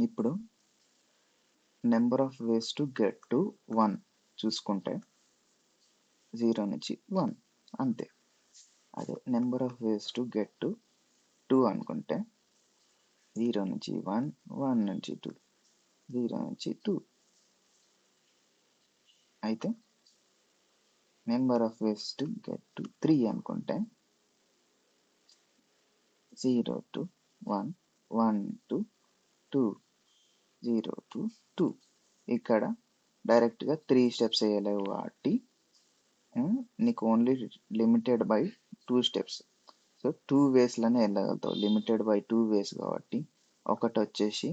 ఇప్పుడు number of ways to get to 1 చూసుకుంటే 0 నుంచి 1 అంతే. అదే number of ways to get to 2 అనుకుంటే 0 నుంచి 1, 1 నుంచి 2, 0 నుంచి 2. అయితే number of ways to get to 3 అనుకుంటే 0 to 1, 1 to 2, 0 to 2. ఇక్కడ డైరెక్ట్గా 3 స్టెప్స్ వేయలేవు కాబట్టి నీకు only limited by 2 steps. So 2 వేస్లోనే వెళ్ళగలుగుతావు, లిమిటెడ్ బై 2 వేస్ కాబట్టి ఒకటి వచ్చేసి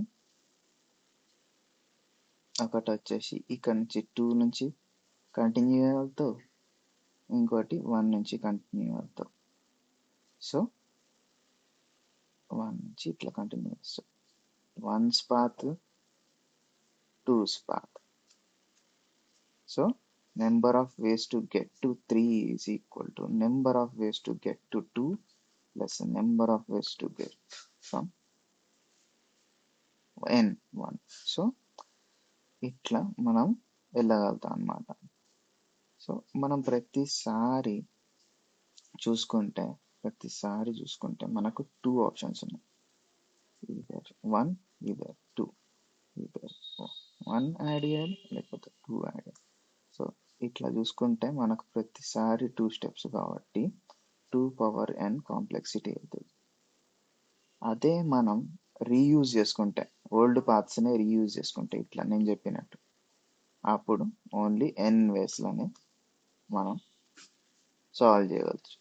ఇక్కడ నుంచి 2 నుంచి కంటిన్యూ అవుతావు, ఇంకోటి 1 నుంచి కంటిన్యూ అవుతావు. సో 1 నుంచి ఇట్లా కంటిన్యూ చేస్తావు. 1's path, 2's path. So number of ways to get to 3 is equal to number of ways to get to 2 plus number of ways to get from n1. So ఇట్లా మనం వెళ్ళగలుగుతాం అన్నమాట. So మనం ప్రతిసారి చూసుకుంటే మనకు 2 options ఉన్నాయి, either 1 either 2, either 1 add చేయాలి లేకపోతే 2 యాడ్ చేయాలి. సో ఇట్లా చూసుకుంటే మనకు ప్రతిసారి 2 స్టెప్స్ కాబట్టి 2 పవర్ n కాంప్లెక్సిటీ అవుతుంది. అదే మనం రీయూజ్ చేసుకుంటే ఓల్డ్ పాత్స్ని రీయూజ్ చేసుకుంటే ఇట్లా నేను చెప్పినట్టు అప్పుడు ఓన్లీ n వేస్లోనే మనం సాల్వ్ చేయవచ్చు.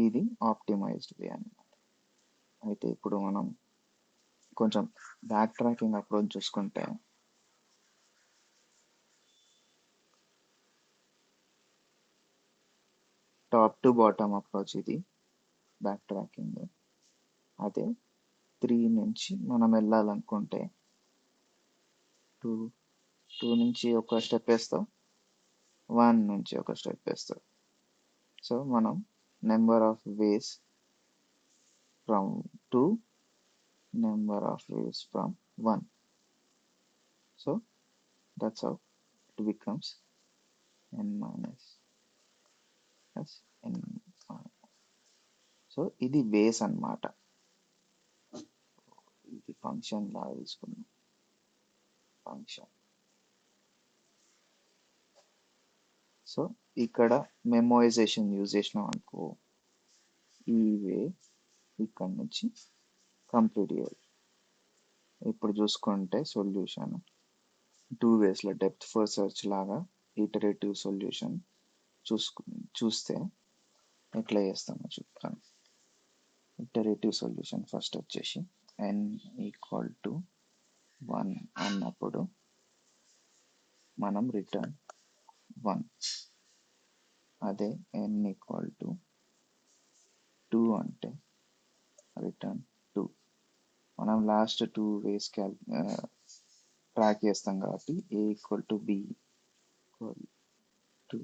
ఇది ఆప్టిమైజ్డ్ వే అన్నమాట. అయితే ఇప్పుడు మనం కొంచెం బ్యాక్ ట్రాకింగ్ అప్రోచ్ చూసుకుంటే టాప్ టు బాటమ్ అప్రోచ్ ఇది బ్యాక్ ట్రాకింగ్. అదే 3 నుంచి మనం వెళ్ళాలనుకుంటే 2 నుంచి ఒక స్టెప్ వేస్తాం, 1 నుంచి ఒక స్టెప్ వేస్తాం. సో మనం number of ways from 2, number of ways from 1. So that's how it becomes n minus plus n minus. So ఇది వేస్ అన్నమాట. ఇది ఫంక్షన్ లాగా తీసుకున్నాం, ఫంక్షన్. సో ఇక్కడ మెమోరైజేషన్ యూజ్ చేసినాం అనుకో, ఈ వే ఇక్కడ నుంచి కంప్లీట్ చేయాలి. ఇప్పుడు చూసుకుంటే సొల్యూషన్ 2 వేస్లో డెప్త్ ఫస్ట్ సెర్చ్ లాగా ఇటరేటివ్ సొల్యూషన్ చూస్తే ఎట్లా చేస్తామో చెప్తాను. ఇటరేటివ్ సొల్యూషన్ ఫస్ట్ వచ్చేసి n ఈక్వల్ టు 1 అన్నప్పుడు మనం రిటర్న్ 1. అదే n ఈక్వల్ టు 2 అంటే రిటర్న్ 2. మనం లాస్ట్ 2 వేస్ ట్రాక్ చేస్తాం కాబట్టి a equal to b equal to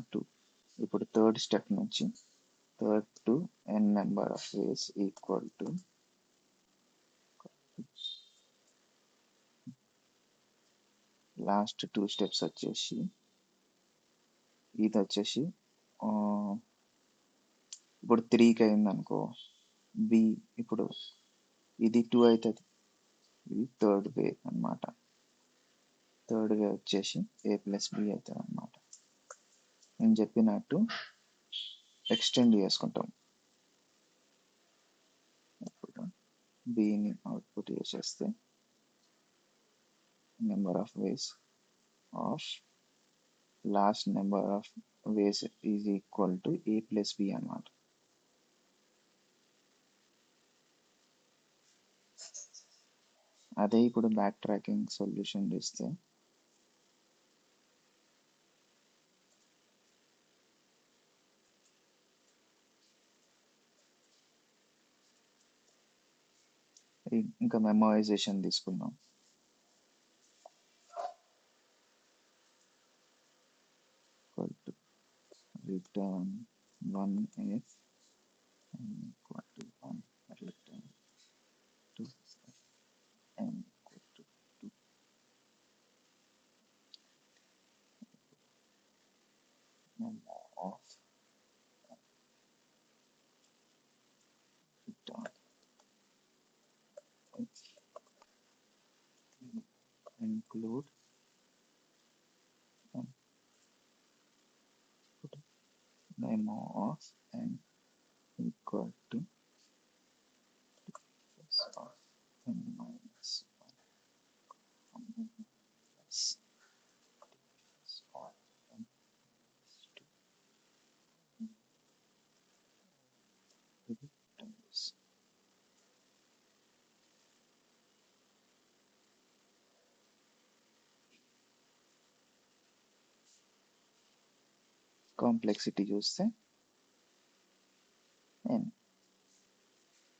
2. ఇప్పుడు థర్డ్ స్టెప్ నుంచి third to n number of ways equal to last 2 steps వచ్చేసి ఇది వచ్చేసి ఇప్పుడు 3కి అయింది అనుకో, b ఇప్పుడు ఇది 2 అవుతుంది, ఇది థర్డ్ వే అన్నమాట. థర్డ్ వే వచ్చేసి a ప్లస్ b అవుతుంది అన్నమాట. నేను చెప్పినట్టు ఎక్స్టెండ్ చేసుకుంటాం. ఇప్పుడు bని అవుట్పుట్ చేసేస్తే number of ways of last number of ways is equal to a plus b అన్నమాట. అదే ఇప్పుడు బ్యాక్ ట్రాకింగ్ సొల్యూషన్ చేస్తే ఇంకా మెమోరైజేషన్ తీసుకుందాం. Return 1 is n equal to 1 return to n equal to 2 memo of return include and put memo of n equal to of n minus 1 minus of n minus 2 returns complexity చూస్తే n